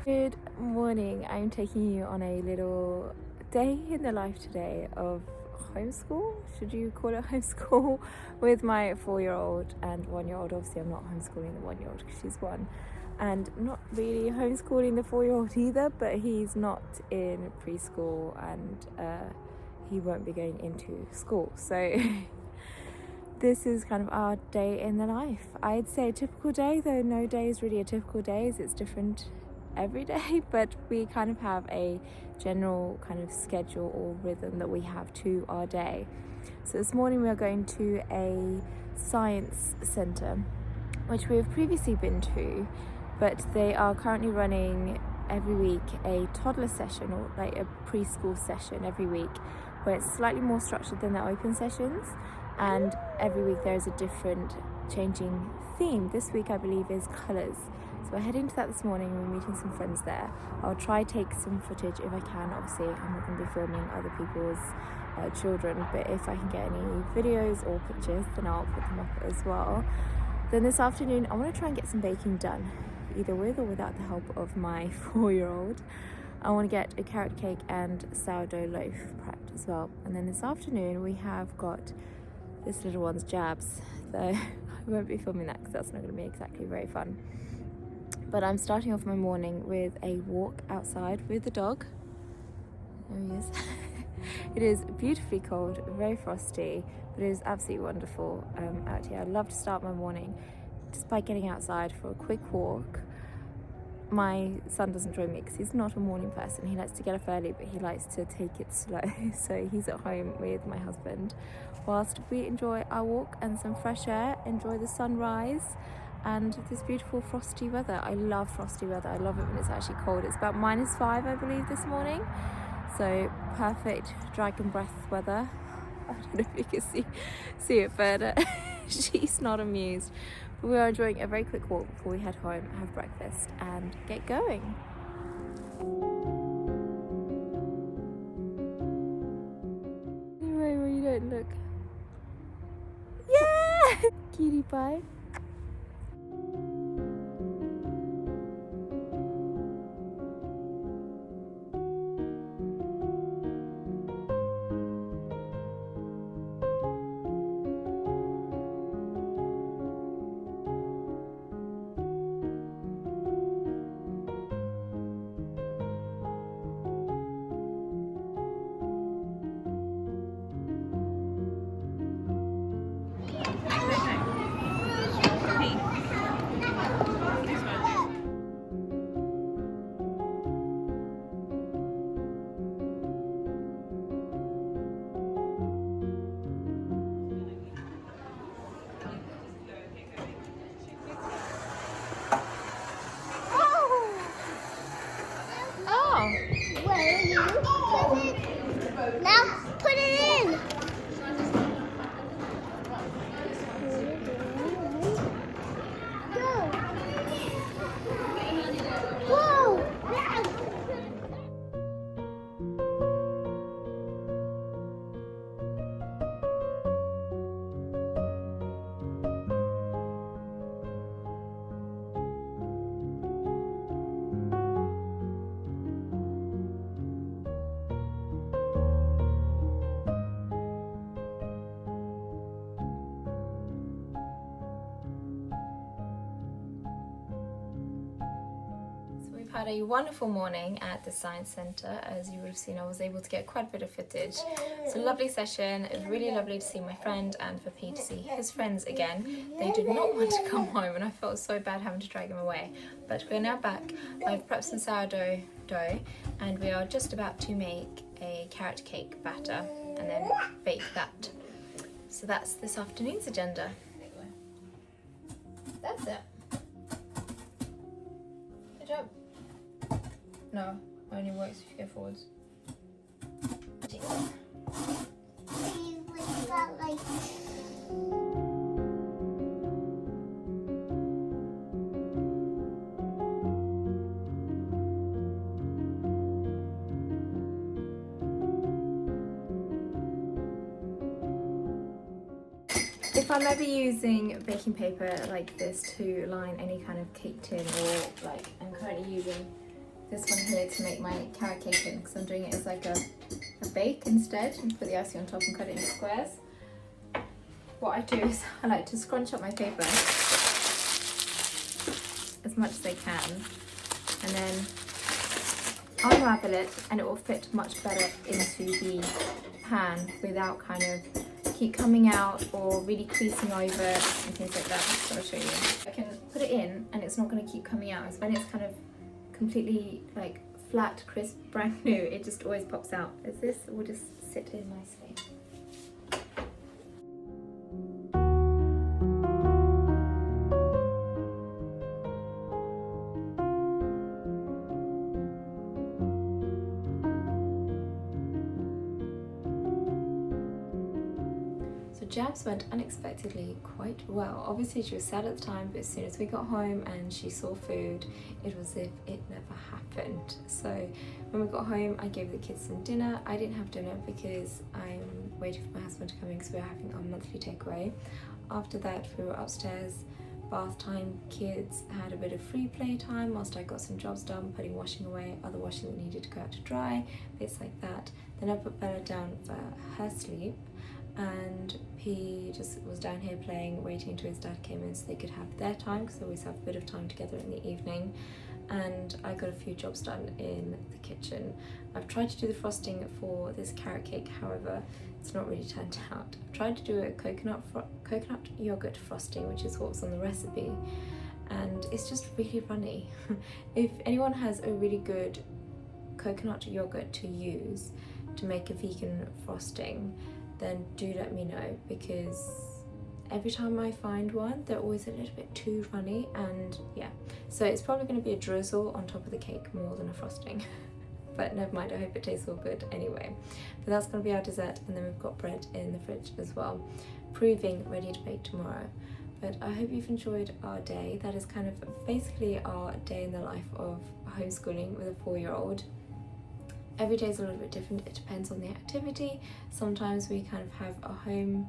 Good morning. I'm taking you on a little day in the life today of homeschool. Should you call it homeschool? With my 4-year-old and 1-year-old. Obviously, I'm not homeschooling the 1-year-old because she's 1, and not really homeschooling the 4-year-old either. But he's not in preschool, and he won't be going into school. So this is kind of our day in the life. I'd say a typical day, though no day is really a typical day. It's different every day, but we kind of have a general kind of schedule or rhythm that we have to our day. So this morning we are going to a science centre, which we have previously been to, but they are currently running every week a toddler session, or like a preschool session every week, where it's slightly more structured than the open sessions, and every week there is a different changing theme. This week I believe is colours. So we're heading to that this morning and we're meeting some friends there. I'll try take some footage if I can. Obviously I'm not going to be filming other people's children, but if I can get any videos or pictures then I'll put them up as well. Then this afternoon I want to try and get some baking done, either with or without the help of my 4-year-old. I want to get a carrot cake and sourdough loaf prepped as well. And then this afternoon we have got this little one's jabs, though I won't be filming that because that's not going to be exactly very fun. But I'm starting off my morning with a walk outside with the dog. There he is. It is beautifully cold, very frosty, but it is absolutely wonderful out here. I love to start my morning just by getting outside for a quick walk. My son doesn't join me because he's not a morning person. He likes to get up early, but he likes to take it slow. So he's at home with my husband whilst we enjoy our walk and some fresh air, enjoy the sunrise and this beautiful frosty weather. I love frosty weather. I love it when it's actually cold. It's about -5, I believe, this morning. So perfect dragon breath weather. I don't know if you can see it, but she's not amused. But we are enjoying a very quick walk before we head home, have breakfast and get going. Anyway, where you don't look. Yeah! Cutie pie. Now put it in. Go. Whoa. Had a wonderful morning at the science centre. As you would have seen, I was able to get quite a bit of footage. It's a lovely session. It was really lovely to see my friend and for Pete to see his friends again. They did not want to come home and I felt so bad having to drag them away. But we're now back. I've prepped some sourdough dough and we are just about to make a carrot cake batter and then bake that. So that's this afternoon's agenda. That's it. Good job. No, only works if you go forwards. If I'm ever using baking paper like this to line any kind of cake tin, or like I'm currently using this one here to make my carrot cake in, because I'm doing it as like a bake instead, and put the icing on top and cut it into squares. What I do is I like to scrunch up my paper as much as I can, and then unravel it, and it will fit much better into the pan without kind of keep coming out or really creasing over and things like that. So I'll show you. I can put it in and it's not going to keep coming out. It's when it's kind of completely like flat, crisp, brand new, it just always pops out. As this will just sit in nicely. Jabs went unexpectedly quite well. Obviously she was sad at the time, but as soon as we got home and she saw food, it was as if it never happened. So when we got home, I gave the kids some dinner. I didn't have dinner because I'm waiting for my husband to come in because we're having our monthly takeaway. After that, we were upstairs, bath time, kids had a bit of free play time whilst I got some jobs done, putting washing away, other washing that needed to go out to dry, bits like that. Then I put Bella down for her sleep, and he just was down here playing, waiting until his dad came in so they could have their time, because they always have a bit of time together in the evening. And I got a few jobs done in the kitchen. I've tried to do the frosting for this carrot cake, however it's not really turned out. I've tried to do a coconut yogurt frosting, which is what was on the recipe, and it's just really runny. If anyone has a really good coconut yogurt to use to make a vegan frosting, then do let me know, because every time I find one, they're always a little bit too runny, and yeah. So it's probably going to be a drizzle on top of the cake more than a frosting. But never mind, I hope it tastes all good anyway. But that's going to be our dessert, and then we've got bread in the fridge as well, proving ready to bake tomorrow. But I hope you've enjoyed our day. That is kind of basically our day in the life of homeschooling with a 4-year-old. Every day is a little bit different. It depends on the activity. Sometimes we kind of have a home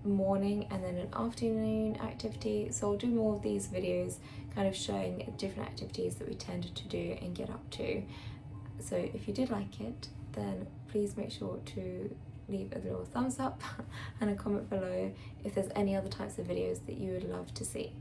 morning and then an afternoon activity. So I'll do more of these videos kind of showing different activities that we tend to do and get up to. So if you did like it, then please make sure to leave a little thumbs up and a comment below if there's any other types of videos that you would love to see.